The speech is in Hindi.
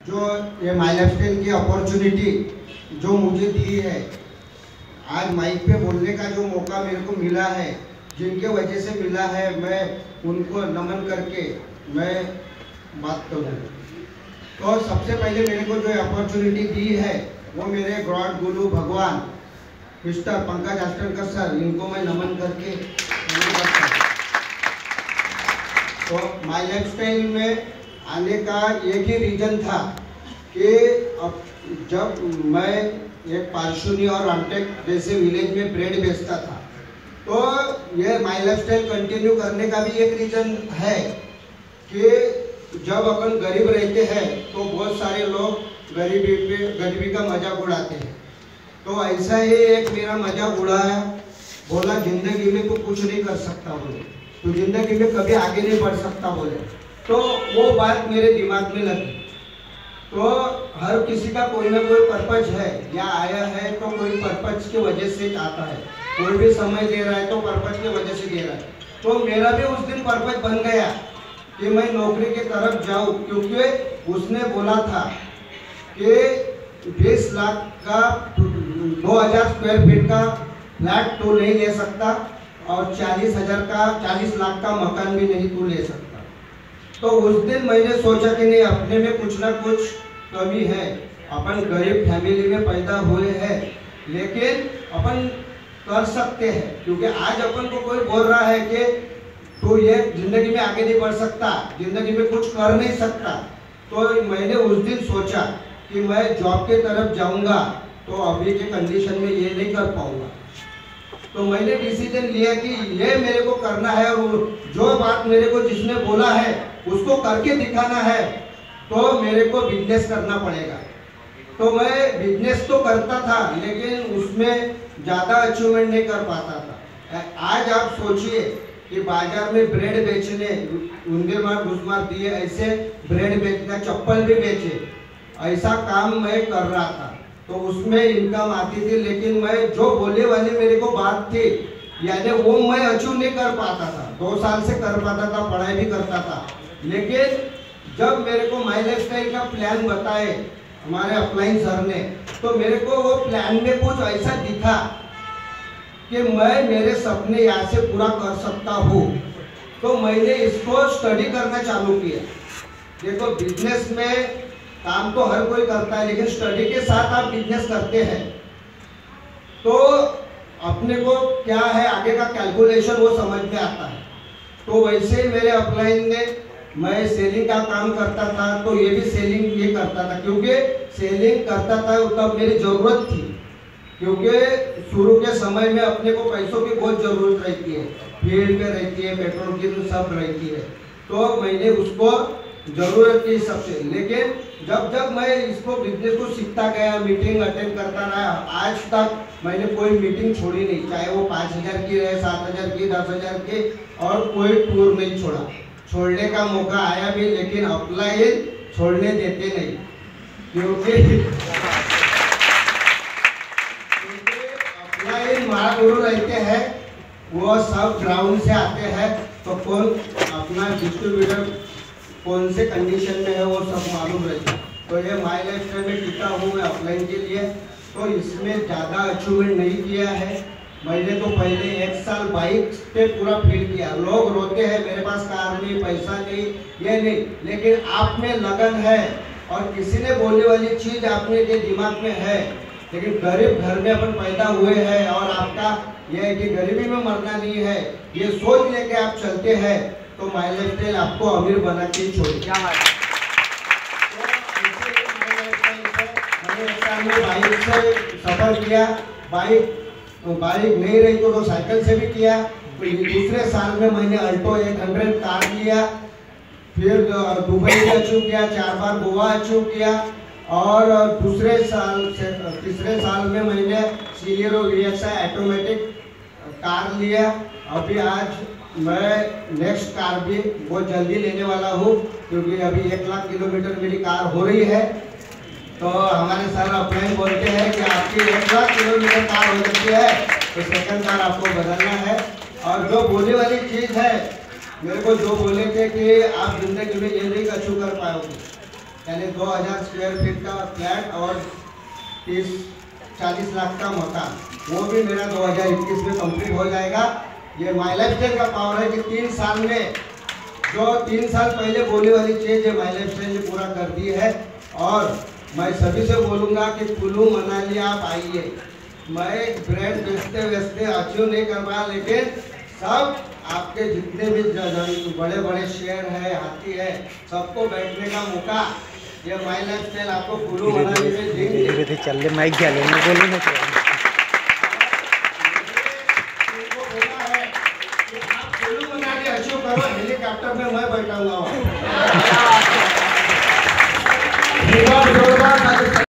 जो ये माई लाइफस्टाइल की अपॉर्चुनिटी जो मुझे दी है, आज माइक पे बोलने का जो मौका मेरे को मिला है, जिनके वजह से मिला है, मैं उनको नमन करके मैं बात करूँ। तो सबसे पहले मेरे को जो अपॉर्चुनिटी दी है वो मेरे गॉड गुरु भगवान मिस्टर पंकज आष्टनकर सर, इनको मैं नमन करके तो माई लाइफस्टाइल में आने का एक ही रीजन था कि अब जब मैं एक पार्शुनी और अंटेक जैसे विलेज में ब्रेड बेचता था, तो ये माई लाइफस्टाइल कंटिन्यू करने का भी एक रीजन है कि जब अपन गरीब रहते हैं तो बहुत सारे लोग गरीबी का मजाक उड़ाते हैं। तो ऐसा ही एक मेरा मजाक उड़ाया, बोला जिंदगी में तो कुछ नहीं कर सकता बोले, तो जिंदगी में कभी आगे नहीं बढ़ सकता बोले। तो वो बात मेरे दिमाग में लगी। तो हर किसी का कोई ना कोई पर्पज है, या आया है तो कोई पर्पज की वजह से आता है, कोई भी समय दे रहा है तो पर्पज की वजह से दे रहा है। तो मेरा भी उस दिन पर्पज बन गया कि मैं नौकरी की तरफ जाऊं, क्योंकि उसने बोला था कि 20 लाख का 2000 स्क्वायर फीट का फ्लैट तो नहीं ले सकता और 40 लाख का मकान भी नहीं तू ले सकता। तो उस दिन मैंने सोचा कि नहीं, अपने में कुछ ना कुछ कमी है, अपन गरीब फैमिली में पैदा हुए हैं, लेकिन अपन कर सकते हैं। क्योंकि आज अपन को कोई बोल रहा है कि तू ये जिंदगी में आगे नहीं बढ़ सकता, जिंदगी में कुछ कर नहीं सकता। तो मैंने उस दिन सोचा कि मैं जॉब के तरफ जाऊंगा तो अभी के कंडीशन में ये नहीं कर पाऊंगा। तो मैंने डिसीजन लिया कि ये मेरे को करना है, और जो बात मेरे को जिसने बोला है उसको करके दिखाना है, तो मेरे को बिजनेस करना पड़ेगा। तो मैं बिजनेस तो करता था, लेकिन उसमें ज़्यादा अचीवमेंट नहीं कर पाता था। आज आप सोचिए कि बाजार में ब्रेड बेचने, उंगे मार घुस मार दिए, ऐसे ब्रेड बेचना, चप्पल भी बेचे, ऐसा काम मैं कर रहा था। तो उसमें इनकम आती थी, लेकिन मैं जो बोले वाली मेरे को बात थी, यानी वो मैं अचीव नहीं कर पाता था। 2 साल से कर पाता था, पढ़ाई भी करता था, लेकिन जब मेरे को माई लाइफस्टाइल का प्लान बताए हमारे अपलाइन सर ने, तो मेरे को वो प्लान में कुछ ऐसा दिखा कि मैं मेरे सपने यहाँ से पूरा कर सकता हूँ। तो मैंने इसको स्टडी करना चालू किया। देखो, बिजनेस में काम तो हर कोई करता है, लेकिन स्टडी के साथ आप बिजनेस करते हैं तो अपने को क्या है आगे का कैलकुलेशन वो समझ में आता है। तो वैसे ही मेरे अपलाइन ने, मैं सेलिंग का काम करता था तो ये भी सेलिंग ये करता था, क्योंकि सेलिंग करता था तब मेरी ज़रूरत थी, क्योंकि शुरू के समय में अपने को पैसों की बहुत ज़रूरत रहती है, फील्ड में रहती है, पेट्रोल की तो सब रहती है। तो मैंने उसको ज़रूरत थी सबसे, लेकिन जब जब मैं इसको बिजनेस को सीखता गया, मीटिंग अटेंड करता रहा, आज तक मैंने कोई मीटिंग छोड़ी नहीं, चाहे वो 5000 की रहे, 7000 की, 10,000 की, और कोई टूर नहीं छोड़ा। छोड़ने का मौका आया भी, लेकिन अपलाइन छोड़ने देते नहीं, क्योंकि अपलाइन महागुरु रहते हैं, वो सब ग्राउंड से आते हैं, तो कौन अपना डिस्ट्रीब्यूटर कौन से कंडीशन में है वो सब मालूम रहता है। तो ये माई लाइफस्टाइल में टिका हूँ मैं अपलाइन के लिए। तो इसमें ज़्यादा अचीवमेंट नहीं किया है मैंने। तो पहले 1 साल बाइक पे पूरा फील किया। लोग रोते हैं मेरे पास कार नहीं, पैसा नहीं, ये नहीं, लेकिन आप में लगन है और किसी ने बोलने वाली चीज़ आपने के दिमाग में है। लेकिन गरीब घर में अपन पैदा हुए हैं और आपका यह है कि गरीबी में मरना नहीं है, ये सोच लेके आप चलते हैं, तो माई लाइफस्टाइल आपको अमीर बना के छोड़। क्या बात है, मैंने बाइक से सफर किया, बाइक नहीं रही तो साइकिल से भी किया। दूसरे साल में मैंने अल्टो 100 कार लिया, फिर दुबई भी अचीव किया, 4 बार गोवा अचीव किया, और तीसरे साल में मैंने सीलियो VXI ऑटोमेटिक कार लिया। अभी आज मैं नेक्स्ट कार भी बहुत जल्दी लेने वाला हूँ, क्योंकि अभी 1 लाख किलोमीटर मेरी कार हो रही है। तो हमारे सर अपलाइन बोलते हैं कि आपकी 1 लाख किलोमीटर कार हो सकती है, तो सेकंड कार आपको बदलना है। और जो बोलने वाली चीज़ है, मेरे को जो बोले थे कि आप जिंदगी में ये नहीं अचीव कर पाओगे, यानी 2000 स्क्वायर फीट का फ्लैट और 30-40 लाख का मकान, वो भी मेरा 2021 में कंप्लीट हो जाएगा। ये माई लाइफस्टाइल का पावर है कि 3 साल में जो 3 साल पहले बोली वाली चीज़ है माई लाइफस्टाइल ने पूरा कर दी है। और मैं सभी से बोलूँगा कि कुल्लू मनाली आप आइए। मैं ब्रांड बेचते अचीव नहीं कर पाया, लेकिन सब आपके जितने भी बड़े बड़े शेयर है, हाथी है, सबको बैठने का मौका ये माई लाइफस्टाइल आपको कुल्लू मनाली में देंगे। चल रहे माइक क्या लेंगे बोलो ना।